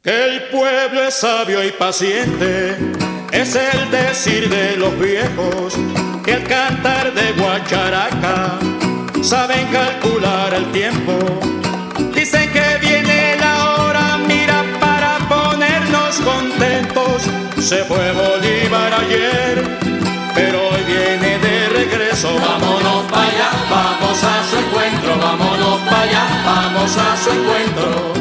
Que el pueblo es sabio y paciente, es el decir de los viejos, que al cantar de guacharaca saben calcular el tiempo. Dicen que viene la hora, mira, para ponernos contentos. Se fue Bolívar ayer, pero hoy viene de regreso. Vámonos para allá, vamos a su encuentro, vámonos para allá, vamos a su encuentro.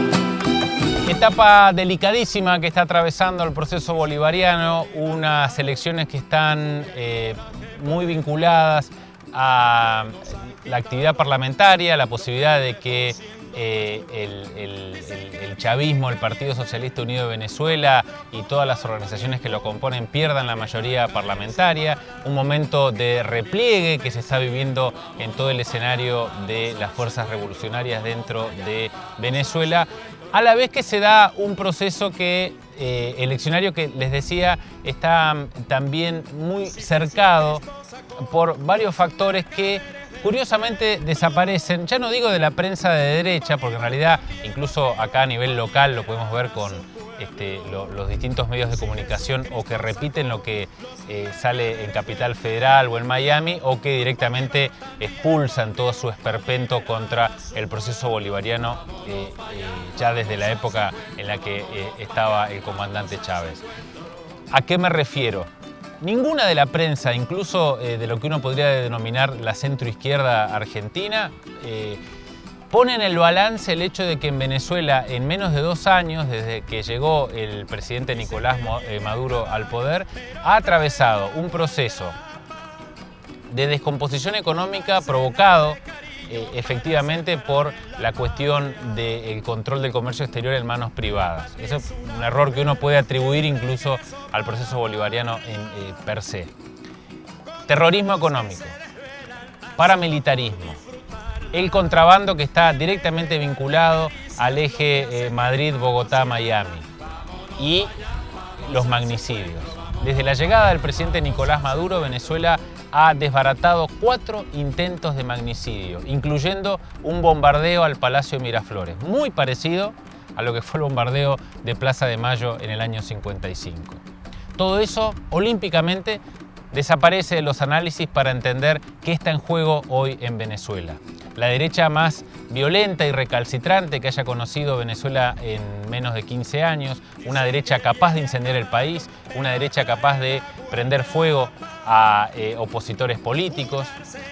Etapa delicadísima que está atravesando el proceso bolivariano, unas elecciones que están muy vinculadas a la actividad parlamentaria, la posibilidad de que el chavismo, el Partido Socialista Unido de Venezuela y todas las organizaciones que lo componen pierdan la mayoría parlamentaria, un momento de repliegue que se está viviendo en todo el escenario de las fuerzas revolucionarias dentro de Venezuela, a la vez que se da un proceso eleccionario que, les decía, está también muy cercado por varios factores que curiosamente desaparecen, ya no digo de la prensa de derecha, porque en realidad incluso acá a nivel local lo podemos ver con los distintos medios de comunicación, o que repiten lo que sale en Capital Federal o en Miami, o que directamente expulsan todo su esperpento contra el proceso bolivariano ya desde la época en la que estaba el comandante Chávez. ¿A qué me refiero? Ninguna de la prensa, incluso de lo que uno podría denominar la centroizquierda argentina, pone en el balance el hecho de que en Venezuela, en menos de 2 años, desde que llegó el presidente Nicolás Maduro al poder, ha atravesado un proceso de descomposición económica provocado efectivamente por la cuestión del control del comercio exterior en manos privadas. Eso es un error que uno puede atribuir incluso al proceso bolivariano per se. Terrorismo económico, paramilitarismo, el contrabando que está directamente vinculado al eje Madrid-Bogotá-Miami y los magnicidios. Desde la llegada del presidente Nicolás Maduro, Venezuela ha desbaratado 4 intentos de magnicidio, incluyendo un bombardeo al Palacio Miraflores, muy parecido a lo que fue el bombardeo de Plaza de Mayo en el año 55. Todo eso, olímpicamente, desaparece de los análisis para entender qué está en juego hoy en Venezuela. La derecha más violenta y recalcitrante que haya conocido Venezuela en menos de 15 años, una derecha capaz de incendiar el país, una derecha capaz de prender fuego a opositores políticos,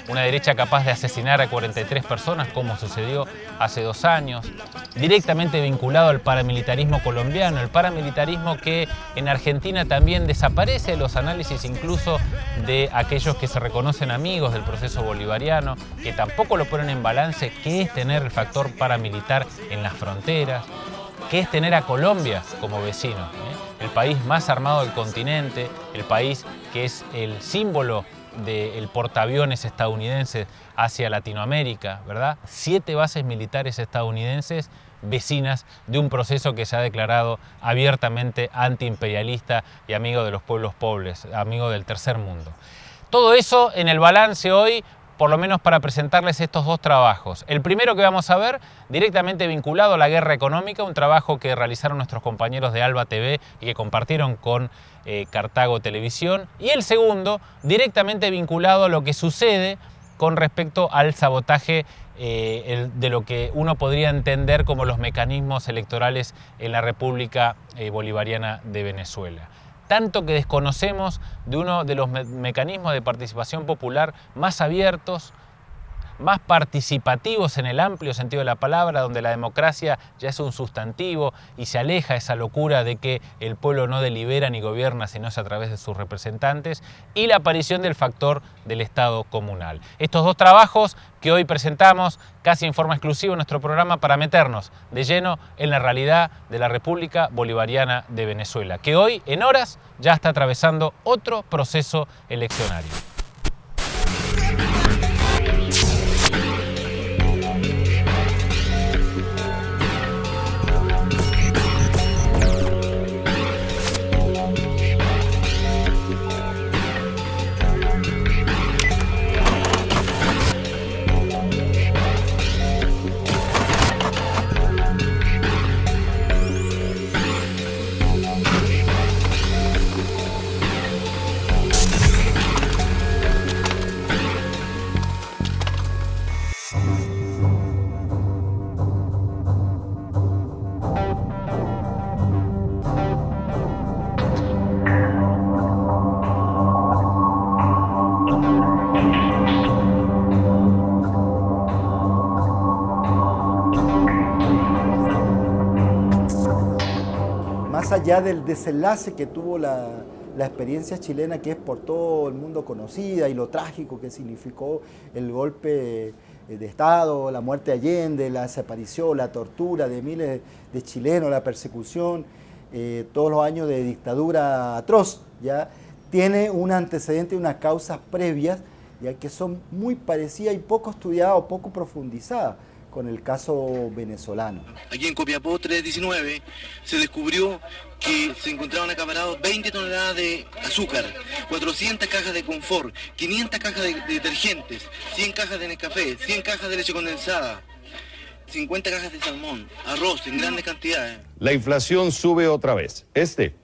una derecha capaz de asesinar a 43 personas, como sucedió hace 2 años, directamente vinculado al paramilitarismo colombiano, el paramilitarismo que en Argentina también desaparece de los análisis incluso de aquellos que se reconocen amigos del proceso bolivariano, que tampoco lo ponen en balance, qué es tener el factor paramilitar en las fronteras, qué es tener a Colombia como vecino, el país más armado del continente, el país que es el símbolo del portaaviones estadounidense hacia Latinoamérica, ¿verdad? 7 bases militares estadounidenses vecinas de un proceso que se ha declarado abiertamente antiimperialista y amigo de los pueblos pobres, amigo del tercer mundo. Todo eso en el balance hoy, por lo menos para presentarles estos 2 trabajos. El primero que vamos a ver, directamente vinculado a la guerra económica, un trabajo que realizaron nuestros compañeros de Alba TV y que compartieron con Cartago Televisión. Y el segundo, directamente vinculado a lo que sucede con respecto al sabotaje de lo que uno podría entender como los mecanismos electorales en la República Bolivariana de Venezuela. Tanto que desconocemos de uno de los mecanismos de participación popular más abiertos, más participativos en el amplio sentido de la palabra, donde la democracia ya es un sustantivo y se aleja esa locura de que el pueblo no delibera ni gobierna sino es a través de sus representantes, y la aparición del factor del Estado comunal. Estos 2 trabajos que hoy presentamos casi en forma exclusiva en nuestro programa para meternos de lleno en la realidad de la República Bolivariana de Venezuela, que hoy en horas ya está atravesando otro proceso eleccionario. más allá del desenlace que tuvo la experiencia chilena, que es por todo el mundo conocida, y lo trágico que significó el golpe de Estado, la muerte de Allende, la desaparición, la tortura de miles de chilenos, la persecución, todos los años de dictadura atroz, ya tiene un antecedente y unas causas previas, ya que son muy parecidas y poco estudiadas o poco profundizadas con el caso venezolano. Aquí en Copiapó 319 se descubrió que se encontraban acaparados 20 toneladas de azúcar, 400 cajas de confort, 500 cajas de detergentes, 100 cajas de Nescafé, 100 cajas de leche condensada, 50 cajas de salmón, arroz en grandes cantidades. La inflación sube otra vez. Este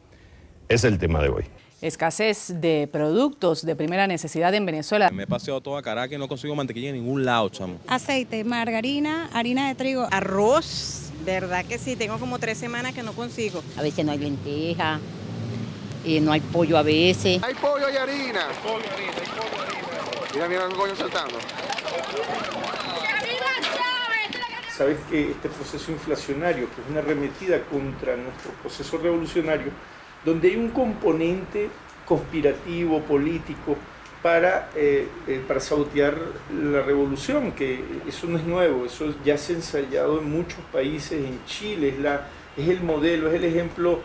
es el tema de hoy. Escasez de productos de primera necesidad en Venezuela. Me he paseado toda Caracas y no consigo mantequilla en ningún lado, chamo. Aceite, margarina, harina de trigo. Arroz, verdad que sí, tengo como 3 semanas que no consigo. A veces no hay lenteja, no hay pollo a veces. Hay pollo y harina. Mira, mira el coño saltando. Sabes que este proceso inflacionario, que es una arremetida contra nuestro proceso revolucionario, donde hay un componente conspirativo, político, para sabotear la revolución, que eso no es nuevo, eso ya se ha ensayado en muchos países, en Chile es el modelo, es el ejemplo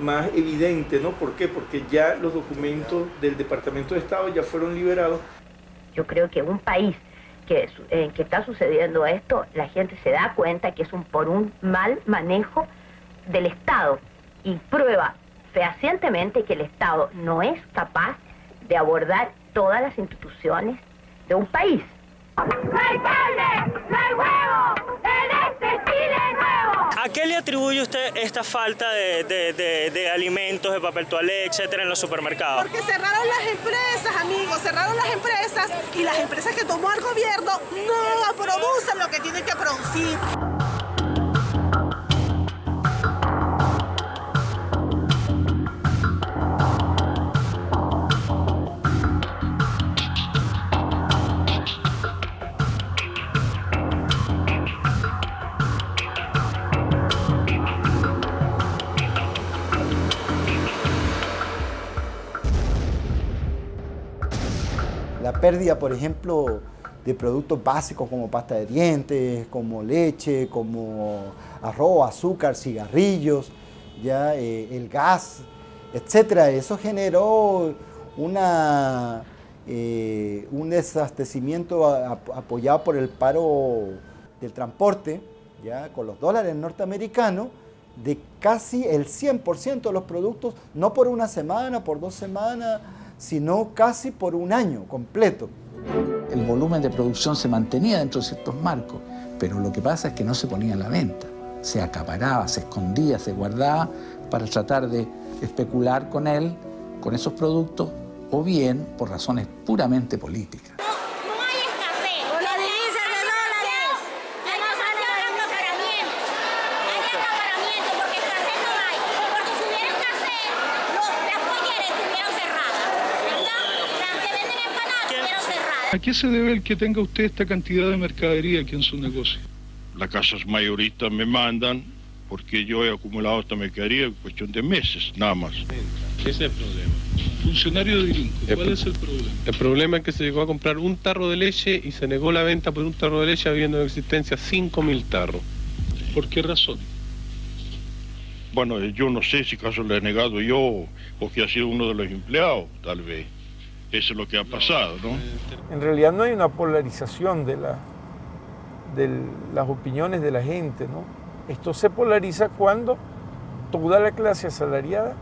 más evidente, ¿no? ¿Por qué? Porque ya los documentos del Departamento de Estado ya fueron liberados. Yo creo que un país que está sucediendo esto, la gente se da cuenta que es por un mal manejo del Estado y prueba fehacientemente que el Estado no es capaz de abordar todas las instituciones de un país. ¡No hay carne! ¡No hay huevo! ¡En este Chile nuevo! ¿A qué le atribuye usted esta falta de alimentos, de papel toalé, etcétera, en los supermercados? Porque cerraron las empresas, amigos, cerraron las empresas y las empresas que tomó el gobierno no producen lo que tienen que producir. La pérdida, por ejemplo, de productos básicos como pasta de dientes, como leche, como arroz, azúcar, cigarrillos, ya el gas, etcétera. Eso generó un desabastecimiento apoyado por el paro del transporte, ya con los dólares norteamericanos, de casi el 100% de los productos, no por una semana, por 2 semanas, sino casi por un año completo. El volumen de producción se mantenía dentro de ciertos marcos, pero lo que pasa es que no se ponía a la venta. Se acaparaba, se escondía, se guardaba para tratar de especular con él, con esos productos, o bien por razones puramente políticas. ¿A qué se debe el que tenga usted esta cantidad de mercadería aquí en su negocio? Las casas mayoristas me mandan porque yo he acumulado esta mercadería en cuestión de meses, nada más. Ese es el problema. Funcionario de Irinco, ¿cuál es el problema? El problema es que se llegó a comprar un tarro de leche y se negó la venta por un tarro de leche habiendo en existencia 5.000 tarros. ¿Por qué razón? Bueno, yo no sé si acaso le he negado yo o que ha sido uno de los empleados, tal vez. Eso es lo que ha pasado, ¿no? En realidad no hay una polarización de las opiniones de la gente, ¿no? Esto se polariza cuando toda la clase asalariada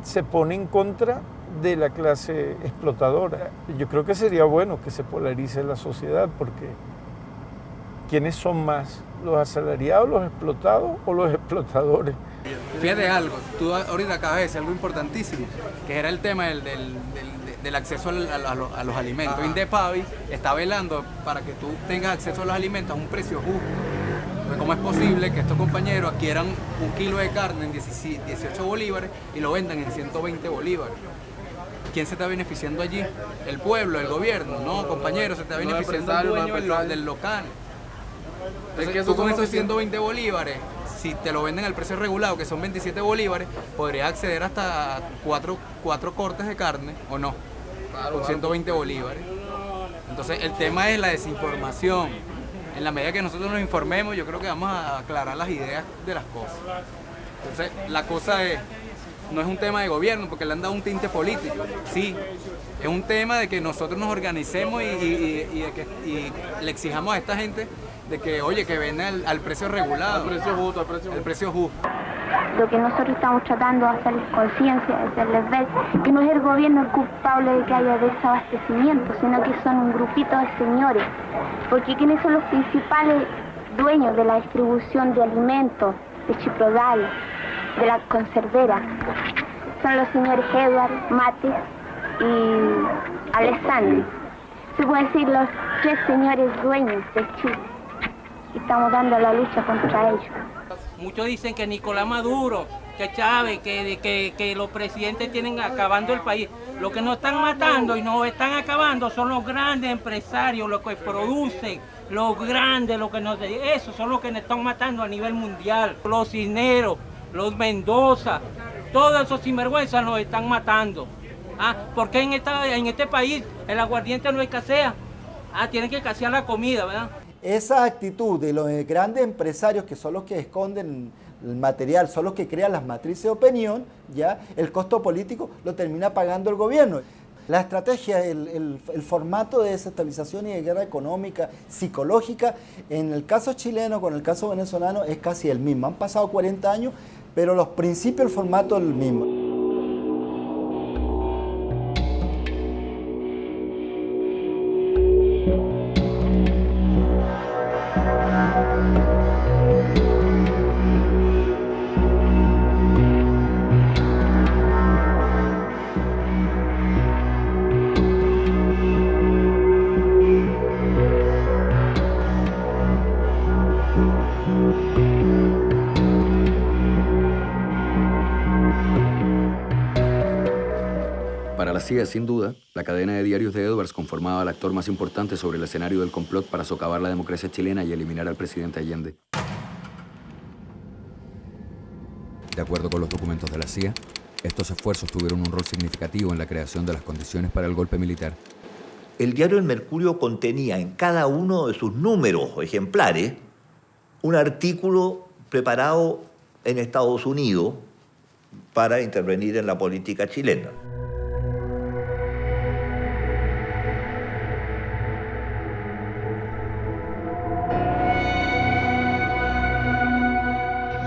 se pone en contra de la clase explotadora. Yo creo que sería bueno que se polarice la sociedad, porque ¿quiénes son más? ¿Los asalariados, los explotados o los explotadores? Fíjate algo, tú ahorita acabas de decir algo importantísimo, que era el tema del acceso a los alimentos. Indepavi está velando para que tú tengas acceso a los alimentos a un precio justo. Pues ¿cómo es posible que estos compañeros adquieran 1 kilo de carne en 18 bolívares y lo vendan en 120 bolívares? ¿Quién se está beneficiando allí? El pueblo, el gobierno. No, compañeros, se está beneficiando el dueño del local. Entonces, tú con esos 120 bolívares, si te lo venden al precio regulado, que son 27 bolívares, podrías acceder hasta 4 cortes de carne, ¿o no? Con 120 bolívares. Entonces el tema es la desinformación. En la medida que nosotros nos informemos, yo creo que vamos a aclarar las ideas de las cosas. Entonces la cosa no es un tema de gobierno, porque le han dado un tinte político. Sí, es un tema de que nosotros nos organicemos y le exijamos a esta gente de que, oye, que venda al precio regulado. Al precio justo, al precio justo. Lo que nosotros estamos tratando de hacerles conciencia, de hacerles ver que no es el gobierno el culpable de que haya desabastecimiento, sino que son un grupito de señores. Porque ¿quiénes son los principales dueños de la distribución de alimentos, de Chiprodal, de la conservera? Son los señores Edward, Mates y Alessandri. Se puede decir los 3 señores dueños de Chile. Y estamos dando la lucha contra ellos. Muchos dicen que Nicolás Maduro, que Chávez, que los presidentes tienen acabando el país. Lo que nos están matando y nos están acabando son los grandes empresarios, los que producen, los grandes, esos son los que nos están matando a nivel mundial. Los Cisneros, los Mendoza, todos esos sinvergüenzas nos están matando. ¿Por qué en este país el aguardiente no escasea? Tienen que escasear la comida, ¿verdad? Esa actitud de los grandes empresarios, que son los que esconden el material, son los que crean las matrices de opinión, ya el costo político lo termina pagando el gobierno. La estrategia, el formato de desestabilización y de guerra económica, psicológica, en el caso chileno con el caso venezolano es casi el mismo. Han pasado 40 años, pero los principios, el formato es el mismo. Para la CIA, sin duda, la cadena de diarios de Edwards conformaba al actor más importante sobre el escenario del complot para socavar la democracia chilena y eliminar al presidente Allende. De acuerdo con los documentos de la CIA, estos esfuerzos tuvieron un rol significativo en la creación de las condiciones para el golpe militar. El diario El Mercurio contenía en cada uno de sus números o ejemplares un artículo preparado en Estados Unidos para intervenir en la política chilena.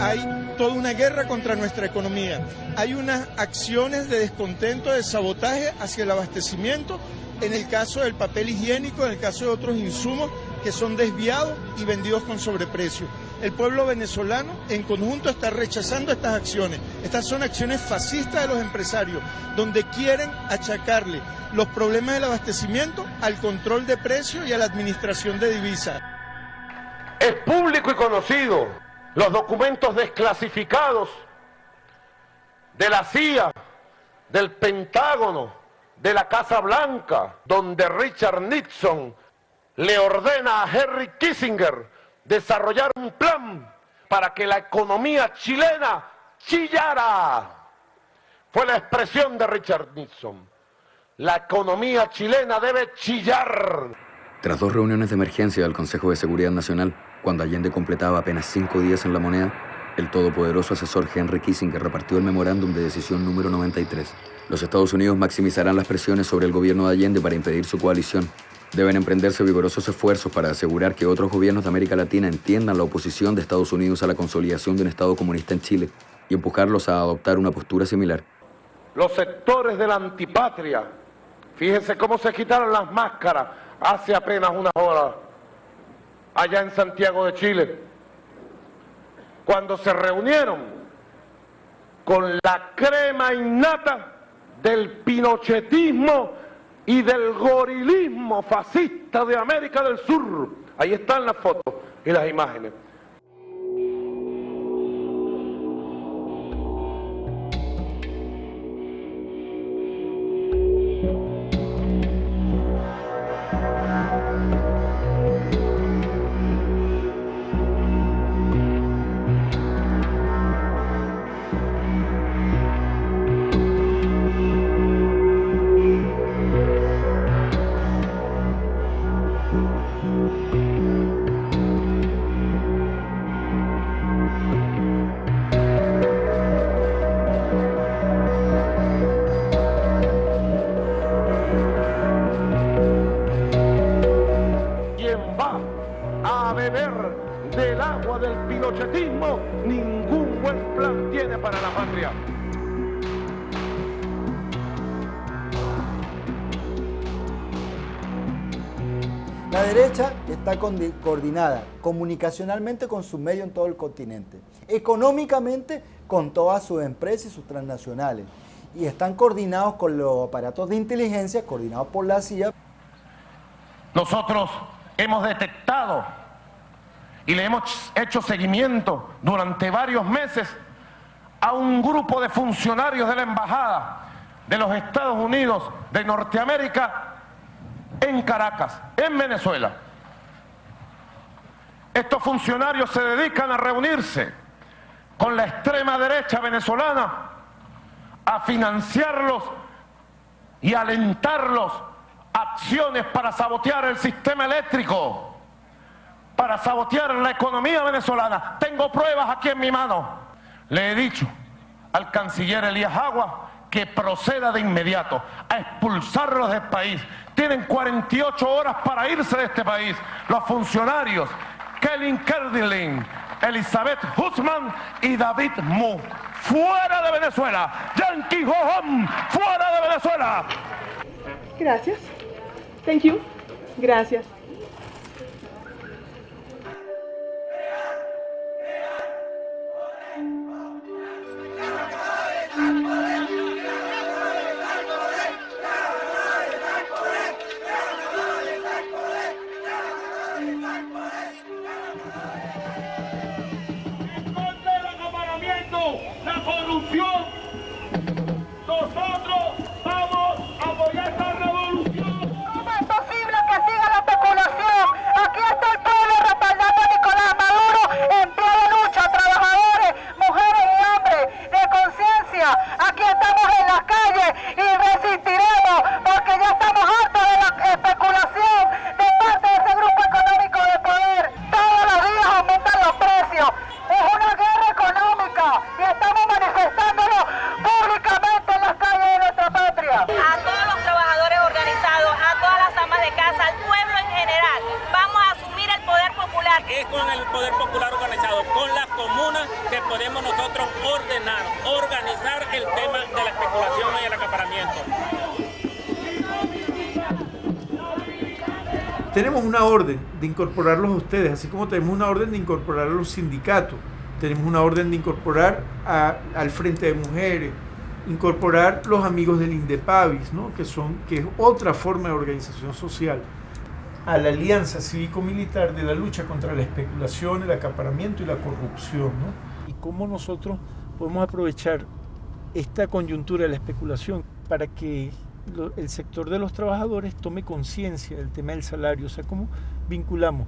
Hay toda una guerra contra nuestra economía. Hay unas acciones de descontento, de sabotaje hacia el abastecimiento, en el caso del papel higiénico, en el caso de otros insumos que son desviados y vendidos con sobreprecio. El pueblo venezolano en conjunto está rechazando estas acciones. Estas son acciones fascistas de los empresarios, donde quieren achacarle los problemas del abastecimiento al control de precios y a la administración de divisas. Es público y conocido los documentos desclasificados de la CIA, del Pentágono, de la Casa Blanca, donde Richard Nixon le ordena a Henry Kissinger desarrollar un plan para que la economía chilena chillara. Fue la expresión de Richard Nixon. La economía chilena debe chillar. Tras 2 reuniones de emergencia del Consejo de Seguridad Nacional, cuando Allende completaba apenas 5 días en la moneda, el todopoderoso asesor Henry Kissinger repartió el memorándum de decisión número 93. Los Estados Unidos maximizarán las presiones sobre el gobierno de Allende para impedir su coalición. Deben emprenderse vigorosos esfuerzos para asegurar que otros gobiernos de América Latina entiendan la oposición de Estados Unidos a la consolidación de un Estado comunista en Chile y empujarlos a adoptar una postura similar. Los sectores de la antipatria, fíjense cómo se quitaron las máscaras hace apenas unas horas allá en Santiago de Chile, cuando se reunieron con la crema innata del pinochetismo y del gorilismo fascista de América del Sur. Ahí están las fotos y las imágenes. la patria. La derecha está coordinada comunicacionalmente con su medio en todo el continente, económicamente con todas sus empresas y sus transnacionales, y están coordinados con los aparatos de inteligencia, coordinados por la CIA. Nosotros hemos detectado y le hemos hecho seguimiento durante varios meses a un grupo de funcionarios de la Embajada de los Estados Unidos de Norteamérica en Caracas, en Venezuela. Estos funcionarios se dedican a reunirse con la extrema derecha venezolana, a financiarlos y alentarlos acciones para sabotear el sistema eléctrico, para sabotear la economía venezolana. Tengo pruebas aquí en mi mano. Le he dicho al canciller Elías Agua que proceda de inmediato a expulsarlos del país. Tienen 48 horas para irse de este país. Los funcionarios Kelly Kerdelin, Elizabeth Husman y David Mu. ¡Fuera de Venezuela! ¡Yankee go home! ¡Fuera de Venezuela! Gracias. Thank you. Gracias. La corrupción. Nosotros vamos a apoyar esta revolución. ¿Cómo es posible que siga la especulación? Aquí está el pueblo respaldando a Nicolás Maduro en pie de lucha, trabajadores, mujeres y hombres de conciencia. Aquí estamos en las calles y resistiremos porque ya estamos hartos de la especulación de parte de ese grupo económico de poder. Todos los días aumentan los precios. Es una guerra económica y estamos manifestándolo públicamente en las calles de nuestra patria. A todos los trabajadores organizados, a todas las amas de casa, al pueblo en general, vamos a asumir el poder popular. Es con el poder popular organizado, con las comunas que podemos nosotros ordenar, organizar el tema de la especulación y el acaparamiento. Tenemos una orden de incorporarlos a ustedes, así como tenemos una orden de incorporar a los sindicatos, tenemos una orden de incorporar al Frente de Mujeres, incorporar los amigos del Indepavis, ¿no? que es otra forma de organización social, a la Alianza Cívico-Militar de la lucha contra la especulación, el acaparamiento y la corrupción, ¿no? Y cómo nosotros podemos aprovechar esta coyuntura de la especulación para que el sector de los trabajadores tome conciencia del tema del salario, o sea, cómo vinculamos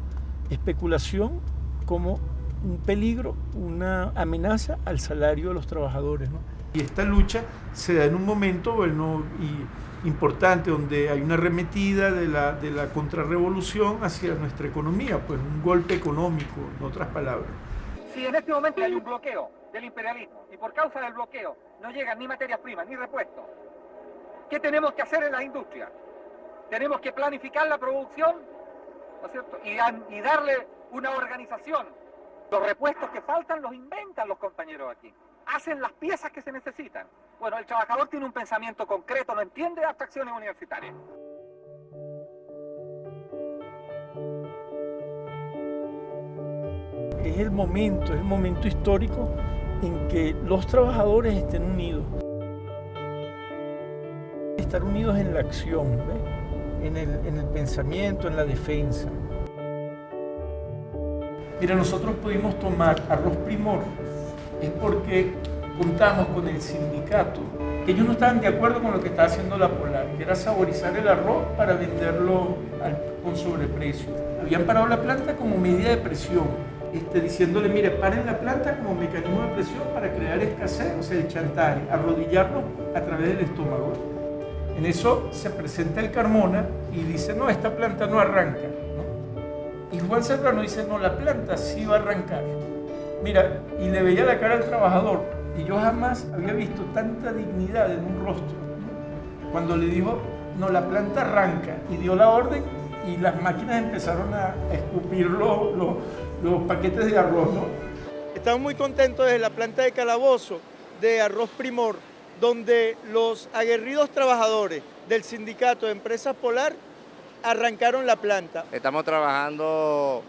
especulación como un peligro, una amenaza al salario de los trabajadores, ¿no? Y esta lucha se da en un momento importante donde hay una arremetida de la contrarrevolución hacia nuestra economía, pues un golpe económico, en otras palabras. Si en este momento hay un bloqueo del imperialismo y por causa del bloqueo no llegan ni materias primas ni repuestos, ¿qué tenemos que hacer en las industrias? Tenemos que planificar la producción, ¿no es cierto? Y darle una organización. Los repuestos que faltan los inventan los compañeros aquí. Hacen las piezas que se necesitan. Bueno, el trabajador tiene un pensamiento concreto, no entiende de abstracciones universitarias. Es el momento histórico en que los trabajadores estén unidos. Estar unidos en la acción, ¿ves? En el pensamiento, en la defensa. Mira, nosotros pudimos tomar arroz Primor, es porque contamos con el sindicato, que ellos no estaban de acuerdo con lo que estaba haciendo la Polar, que era saborizar el arroz para venderlo con sobreprecio. Habían parado la planta como medida de presión, diciéndole, mire, paren la planta como mecanismo de presión para crear escasez, o sea, el chantaje, arrodillarlo a través del estómago. En eso se presenta el Carmona y dice, no, esta planta no arranca, ¿no? Y Juan Serrano dice, no, la planta sí va a arrancar. Mira, y le veía la cara al trabajador, y yo jamás había visto tanta dignidad en un rostro, ¿no? Cuando le dijo, no, la planta arranca, y dio la orden, y las máquinas empezaron a escupir los paquetes de arroz, ¿no? Estamos muy contentos desde la planta de Calabozo de Arroz Primor, donde los aguerridos trabajadores del sindicato de Empresas Polar arrancaron la planta. Estamos trabajando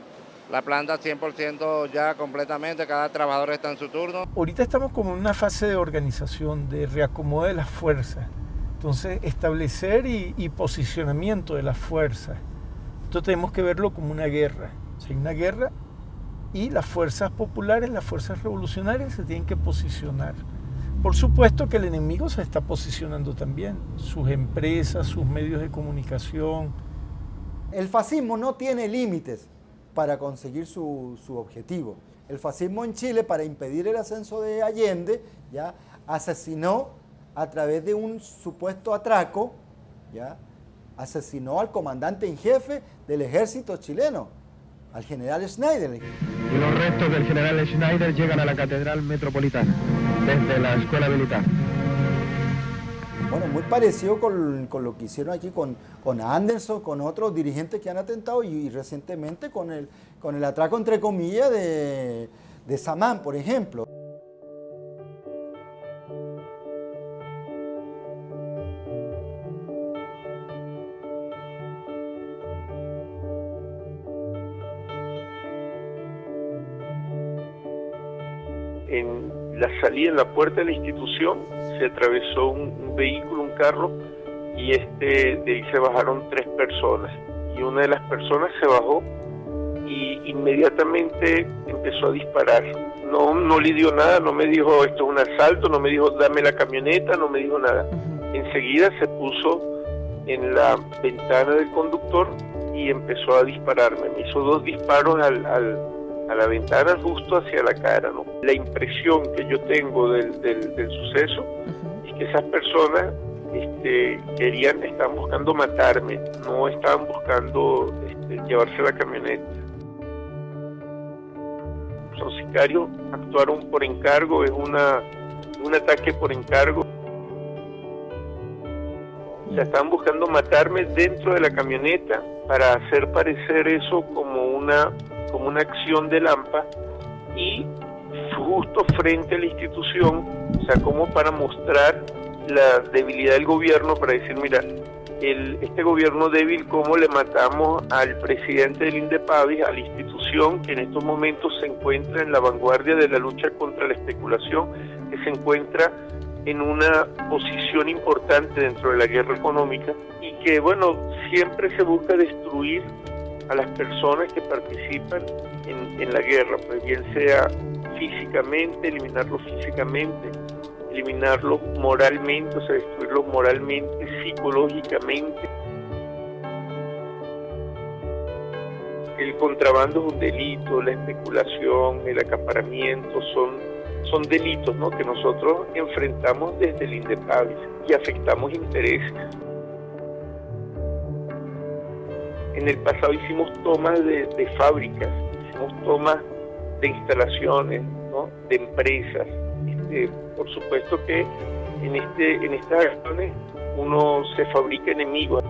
la planta 100% ya completamente, cada trabajador está en su turno. Ahorita estamos como en una fase de organización, de reacomodo de las fuerzas. Entonces, establecer y posicionamiento de las fuerzas. Entonces tenemos que verlo como una guerra. O sea, hay una guerra y las fuerzas populares, las fuerzas revolucionarias se tienen que posicionar. Por supuesto que el enemigo se está posicionando también, sus empresas, sus medios de comunicación. El fascismo no tiene límites para conseguir su objetivo. El fascismo en Chile, para impedir el ascenso de Allende, ya asesinó a través de un supuesto atraco, ya asesinó al comandante en jefe del ejército chileno, al general Schneider. Y los restos del general Schneider llegan a la Catedral Metropolitana, desde la Escuela Militar. Bueno, muy parecido con lo que hicieron aquí con Anderson, con otros dirigentes que han atentado y recientemente con el atraco, entre comillas, de Samán, por ejemplo. En la salida, en la puerta de la institución, se atravesó un vehículo, un carro, y de ahí se bajaron 3 personas. Y una de las personas se bajó y inmediatamente empezó a disparar. No le dio nada, no me dijo esto es un asalto, no me dijo dame la camioneta, no me dijo nada. Enseguida se puso en la ventana del conductor y empezó a dispararme. Me hizo 2 disparos a la ventana, justo hacia la cara, ¿no? La impresión que yo tengo del suceso es que esas personas estaban buscando matarme, no estaban buscando llevarse la camioneta. Son sicarios, actuaron por encargo, es un ataque por encargo. O sea, estaban buscando matarme dentro de la camioneta para hacer parecer eso como una acción de Lampa, y justo frente a la institución, o sea, como para mostrar la debilidad del gobierno, para decir, mira, este gobierno débil, cómo le matamos al presidente del INDEPAVI, a la institución que en estos momentos se encuentra en la vanguardia de la lucha contra la especulación, que se encuentra en una posición importante dentro de la guerra económica, y que, bueno, siempre se busca destruir a las personas que participan en la guerra, pues bien sea físicamente, eliminarlos físicamente, eliminarlos moralmente, o sea, destruirlos moralmente, psicológicamente. El contrabando es un delito, la especulación, el acaparamiento son delitos, ¿no?, que nosotros enfrentamos desde el INDEPAVI y afectamos intereses. En el pasado hicimos tomas de fábricas, hicimos tomas de instalaciones, ¿no?, de empresas. Por supuesto que en estas acciones uno se fabrica enemigos.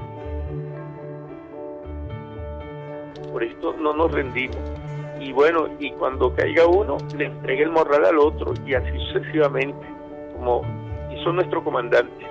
Por esto no nos rendimos. Y bueno, y cuando caiga uno, le entrega el morral al otro, y así sucesivamente, como hizo nuestro comandante.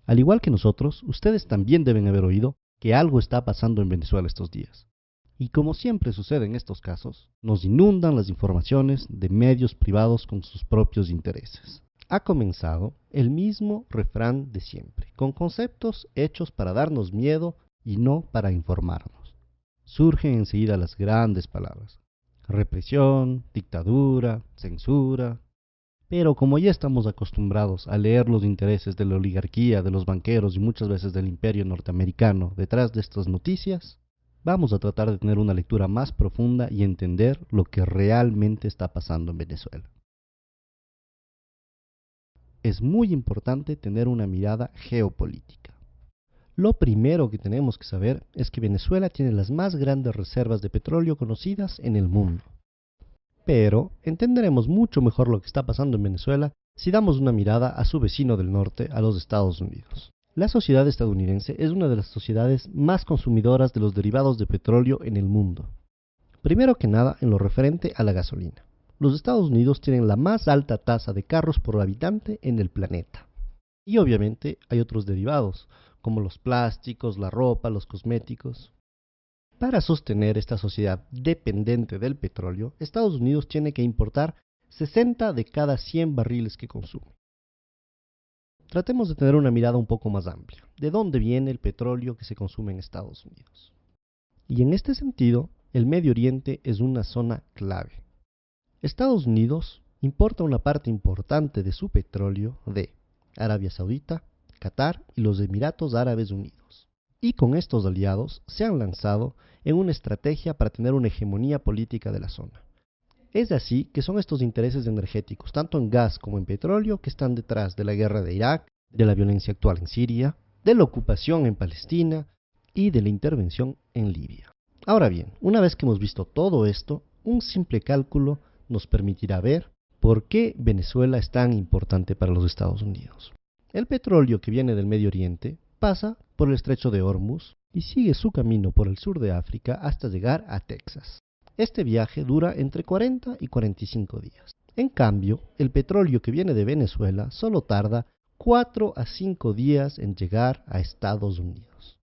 Al igual que nosotros, ustedes también deben haber oído que algo está pasando en Venezuela estos días. Y como siempre sucede en estos casos, nos inundan las informaciones de medios privados con sus propios intereses. Ha comenzado el mismo refrán de siempre, con conceptos hechos para darnos miedo y no para informarnos. Surgen enseguida las grandes palabras: represión, dictadura, censura. Pero como ya estamos acostumbrados a leer los intereses de la oligarquía, de los banqueros y muchas veces del imperio norteamericano detrás de estas noticias, vamos a tratar de tener una lectura más profunda y entender lo que realmente está pasando en Venezuela. Es muy importante tener una mirada geopolítica. Lo primero que tenemos que saber es que Venezuela tiene las más grandes reservas de petróleo conocidas en el mundo. Pero entenderemos mucho mejor lo que está pasando en Venezuela si damos una mirada a su vecino del norte, a los Estados Unidos. La sociedad estadounidense es una de las sociedades más consumidoras de los derivados de petróleo en el mundo. Primero que nada, en lo referente a la gasolina. Los Estados Unidos tienen la más alta tasa de carros por habitante en el planeta. Y obviamente hay otros derivados, como los plásticos, la ropa, los cosméticos. Para sostener esta sociedad dependiente del petróleo, Estados Unidos tiene que importar 60 de cada 100 barriles que consume. Tratemos de tener una mirada un poco más amplia. ¿De dónde viene el petróleo que se consume en Estados Unidos? Y en este sentido, el Medio Oriente es una zona clave. Estados Unidos importa una parte importante de su petróleo de Arabia Saudita, Qatar y los Emiratos Árabes Unidos. Y con estos aliados se han lanzado en una estrategia para tener una hegemonía política de la zona. Es así que son estos intereses energéticos, tanto en gas como en petróleo, que están detrás de la guerra de Irak, de la violencia actual en Siria, de la ocupación en Palestina y de la intervención en Libia. Ahora bien, una vez que hemos visto todo esto, un simple cálculo nos permitirá ver por qué Venezuela es tan importante para los Estados Unidos. El petróleo que viene del Medio Oriente pasa por el estrecho de Hormuz y sigue su camino por el sur de África hasta llegar a Texas. Este viaje dura entre 40 y 45 días. En cambio, el petróleo que viene de Venezuela solo tarda 4 a 5 días en llegar a Estados Unidos.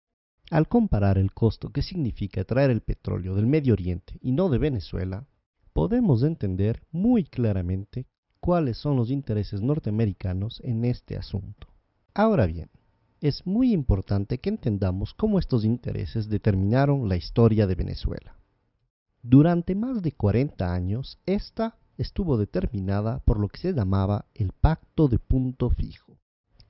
Al comparar el costo que significa traer el petróleo del Medio Oriente y no de Venezuela, podemos entender muy claramente cuáles son los intereses norteamericanos en este asunto. Ahora bien, es muy importante que entendamos cómo estos intereses determinaron la historia de Venezuela. Durante más de 40 años, esta estuvo determinada por lo que se llamaba el Pacto de Punto Fijo.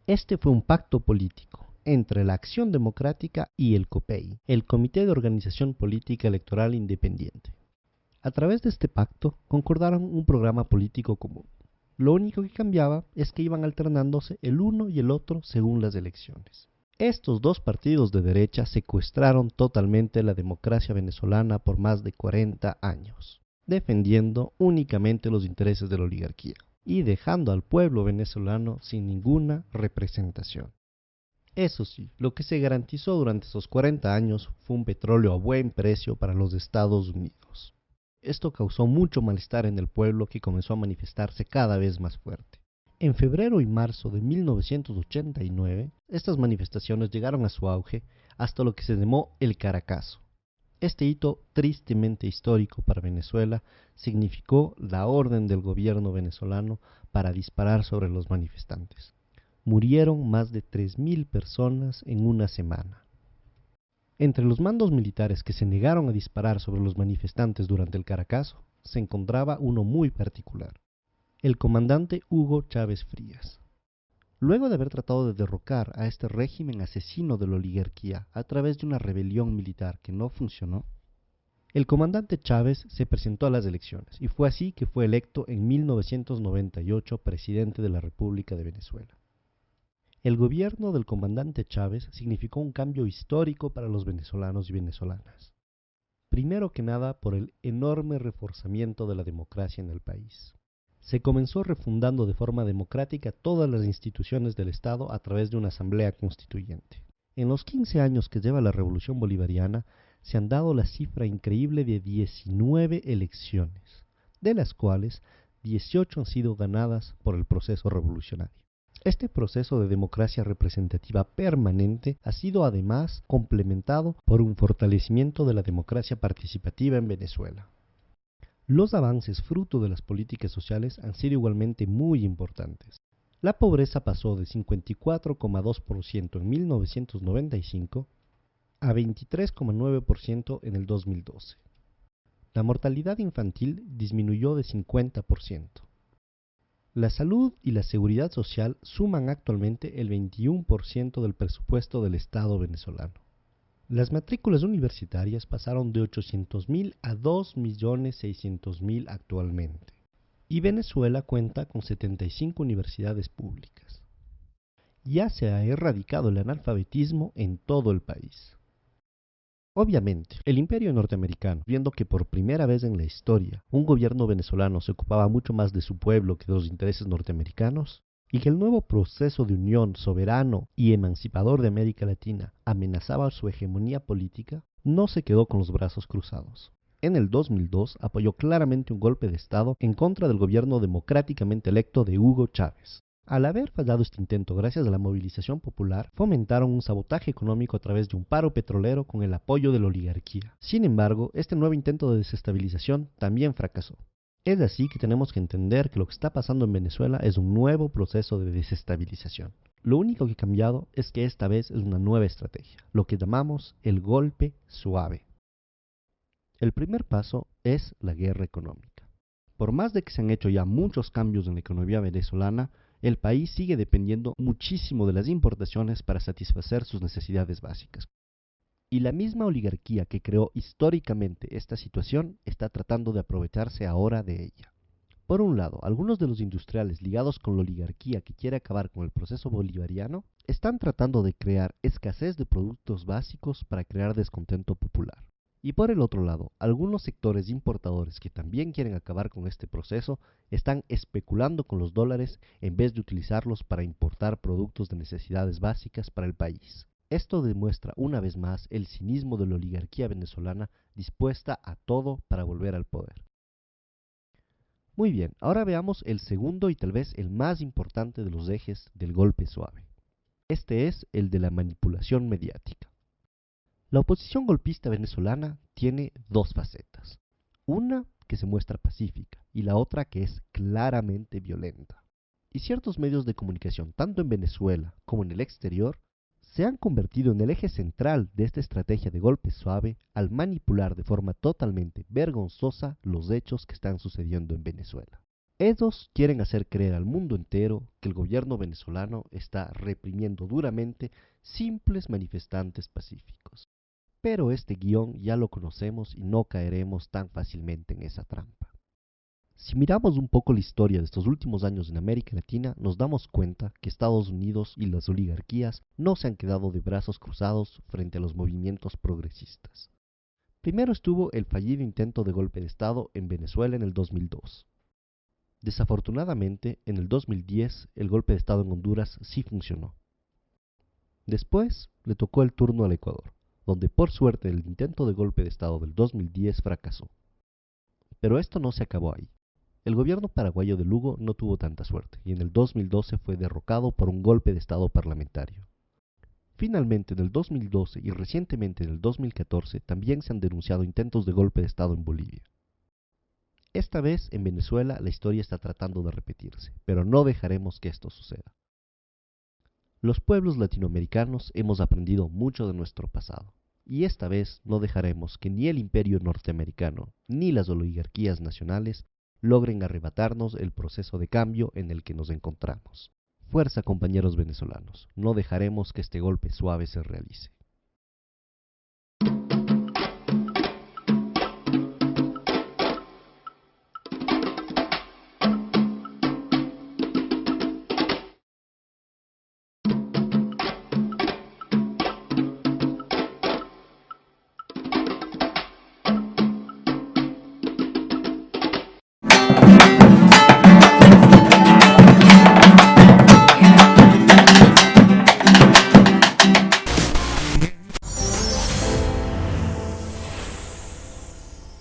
Este fue un pacto político entre la Acción Democrática y el COPEI, el Comité de Organización Política Electoral Independiente. A través de este pacto concordaron un programa político común. Lo único que cambiaba es que iban alternándose el uno y el otro según las elecciones. Estos dos partidos de derecha secuestraron totalmente la democracia venezolana por más de 40 años, defendiendo únicamente los intereses de la oligarquía y dejando al pueblo venezolano sin ninguna representación. Eso sí, lo que se garantizó durante esos 40 años fue un petróleo a buen precio para los Estados Unidos. Esto causó mucho malestar en el pueblo, que comenzó a manifestarse cada vez más fuerte. En febrero y marzo de 1989, estas manifestaciones llegaron a su auge hasta lo que se llamó el Caracazo. Este hito tristemente histórico para Venezuela significó la orden del gobierno venezolano para disparar sobre los manifestantes. Murieron más de 3.000 personas en una semana. Entre los mandos militares que se negaron a disparar sobre los manifestantes durante el Caracazo, se encontraba uno muy particular: el comandante Hugo Chávez Frías. Luego de haber tratado de derrocar a este régimen asesino de la oligarquía a través de una rebelión militar que no funcionó, el comandante Chávez se presentó a las elecciones y fue así que fue electo en 1998 presidente de la República de Venezuela. El gobierno del comandante Chávez significó un cambio histórico para los venezolanos y venezolanas. Primero que nada por el enorme reforzamiento de la democracia en el país. Se comenzó refundando de forma democrática todas las instituciones del Estado a través de una asamblea constituyente. En los 15 años que lleva la Revolución Bolivariana, se han dado la cifra increíble de 19 elecciones, de las cuales 18 han sido ganadas por el proceso revolucionario. Este proceso de democracia representativa permanente ha sido además complementado por un fortalecimiento de la democracia participativa en Venezuela. Los avances fruto de las políticas sociales han sido igualmente muy importantes. La pobreza pasó de 54,2% en 1995 a 23,9% en el 2012. La mortalidad infantil disminuyó de 50%. La salud y la seguridad social suman actualmente el 21% del presupuesto del Estado venezolano. Las matrículas universitarias pasaron de 800.000 a 2.600.000 actualmente. Y Venezuela cuenta con 75 universidades públicas. Ya se ha erradicado el analfabetismo en todo el país. Obviamente, el imperio norteamericano, viendo que por primera vez en la historia un gobierno venezolano se ocupaba mucho más de su pueblo que de los intereses norteamericanos, y que el nuevo proceso de unión soberano y emancipador de América Latina amenazaba su hegemonía política, no se quedó con los brazos cruzados. En el 2002 apoyó claramente un golpe de Estado en contra del gobierno democráticamente electo de Hugo Chávez. Al haber fallado este intento gracias a la movilización popular, fomentaron un sabotaje económico a través de un paro petrolero con el apoyo de la oligarquía. Sin embargo, este nuevo intento de desestabilización también fracasó. Es así que tenemos que entender que lo que está pasando en Venezuela es un nuevo proceso de desestabilización. Lo único que ha cambiado es que esta vez es una nueva estrategia, lo que llamamos el golpe suave. El primer paso es la guerra económica. Por más de que se han hecho ya muchos cambios en la economía venezolana, el país sigue dependiendo muchísimo de las importaciones para satisfacer sus necesidades básicas. Y la misma oligarquía que creó históricamente esta situación está tratando de aprovecharse ahora de ella. Por un lado, algunos de los industriales ligados con la oligarquía que quiere acabar con el proceso bolivariano están tratando de crear escasez de productos básicos para crear descontento popular. Y por el otro lado, algunos sectores importadores que también quieren acabar con este proceso están especulando con los dólares en vez de utilizarlos para importar productos de necesidades básicas para el país. Esto demuestra una vez más el cinismo de la oligarquía venezolana dispuesta a todo para volver al poder. Muy bien, ahora veamos el segundo y tal vez el más importante de los ejes del golpe suave. Este es el de la manipulación mediática. La oposición golpista venezolana tiene dos facetas. Una que se muestra pacífica y la otra que es claramente violenta. Y ciertos medios de comunicación, tanto en Venezuela como en el exterior, se han convertido en el eje central de esta estrategia de golpe suave al manipular de forma totalmente vergonzosa los hechos que están sucediendo en Venezuela. Ellos quieren hacer creer al mundo entero que el gobierno venezolano está reprimiendo duramente simples manifestantes pacíficos. Pero este guión ya lo conocemos y no caeremos tan fácilmente en esa trampa. Si miramos un poco la historia de estos últimos años en América Latina, nos damos cuenta que Estados Unidos y las oligarquías no se han quedado de brazos cruzados frente a los movimientos progresistas. Primero estuvo el fallido intento de golpe de Estado en Venezuela en el 2002. Desafortunadamente, en el 2010 el golpe de Estado en Honduras sí funcionó. Después le tocó el turno al Ecuador, donde por suerte el intento de golpe de Estado del 2010 fracasó. Pero esto no se acabó ahí. El gobierno paraguayo de Lugo no tuvo tanta suerte y en el 2012 fue derrocado por un golpe de Estado parlamentario. Finalmente, en el 2012 y recientemente en el 2014 también se han denunciado intentos de golpe de Estado en Bolivia. Esta vez en Venezuela la historia está tratando de repetirse, pero no dejaremos que esto suceda. Los pueblos latinoamericanos hemos aprendido mucho de nuestro pasado, y esta vez no dejaremos que ni el imperio norteamericano ni las oligarquías nacionales logren arrebatarnos el proceso de cambio en el que nos encontramos. Fuerza, compañeros venezolanos, no dejaremos que este golpe suave se realice.